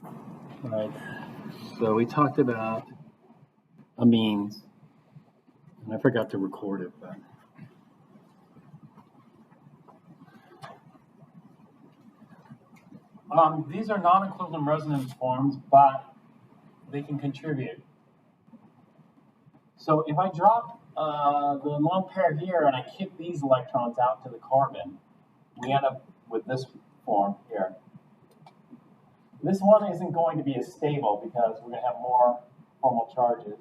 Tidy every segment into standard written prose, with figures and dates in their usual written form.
All right. So we talked about amines, and I forgot to record it, but these are non-equivalent resonance forms, but they can contribute. So if I drop the lone pair here and I kick these electrons out to the carbon, we end up with this form here. This one isn't going to be as stable because we're going to have more formal charges.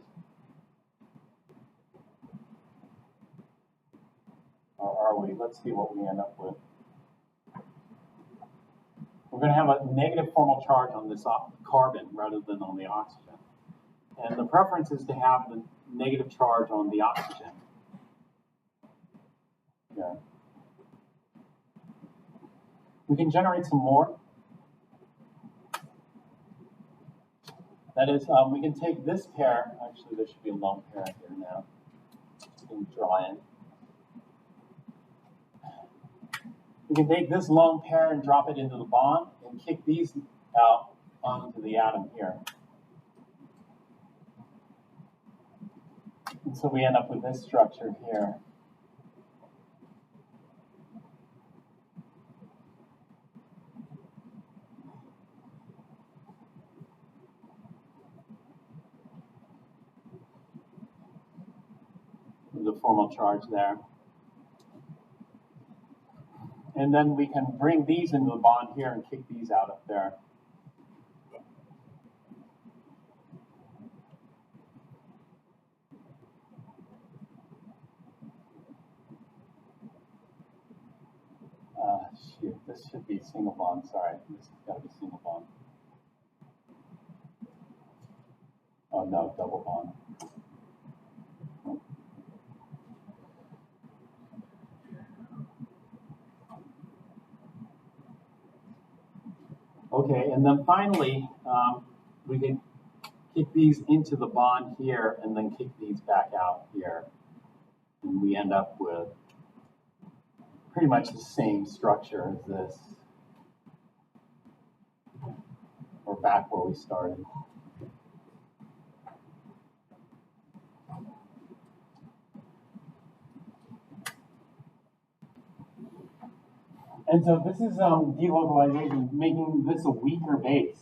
Or are we? Let's see what we end up with. We're going to have a negative formal charge on this carbon rather than on the oxygen. And the preference is to have the negative charge on the oxygen. Yeah. We can generate some more. That is, we can take this pair. Actually, there should be a lone pair here now. We can draw in. We can take this lone pair and drop it into the bond and kick these out onto the atom here. And so we end up with this structure here. The formal charge there. And then we can bring these into the bond here and kick these out up there. Shoot, this should be single bond, sorry. This has got to be single bond. Oh no, double bond. Okay, and then finally, we can kick these into the bond here and then kick these back out here. And we end up with pretty much the same structure as this. We're back where we started. And so this is delocalization, making this a weaker base.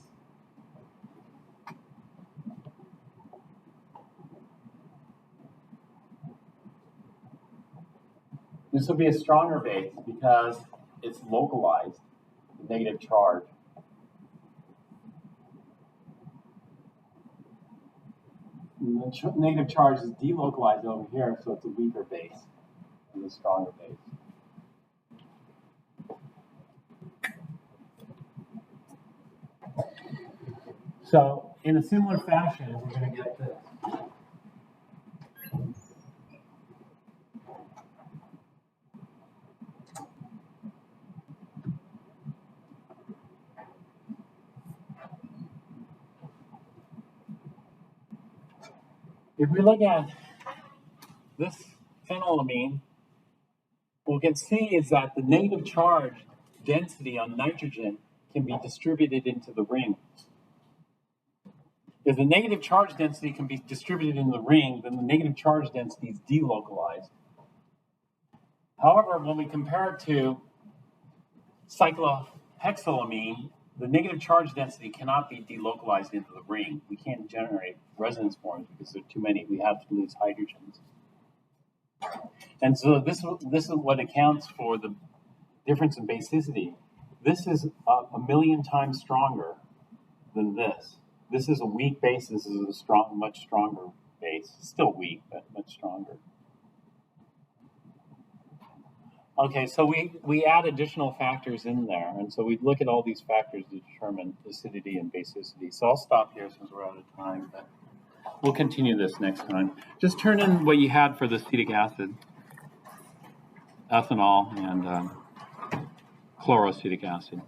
This will be a stronger base because it's localized, the negative charge. And the negative charge is delocalized over here, so it's a weaker base and a stronger base. So in a similar fashion, we're going to get this. If we look at this phenylamine, what we can see is that the negative charge density on nitrogen can be distributed into the ring. If the negative charge density can be distributed in the ring, then the negative charge density is delocalized. However, when we compare it to cyclohexylamine, the negative charge density cannot be delocalized into the ring. We can't generate resonance forms because there are too many. We have to lose hydrogens. And so this is what accounts for the difference in basicity. This is a million times stronger than this. This is a weak base. This is a strong, much stronger base. Still weak, but much stronger. Okay, so we add additional factors in there, and so we look at all these factors to determine acidity and basicity. So I'll stop here since we're out of time, but we'll continue this next time. Just turn in what you had for the acetic acid, ethanol, and chloroacetic acid.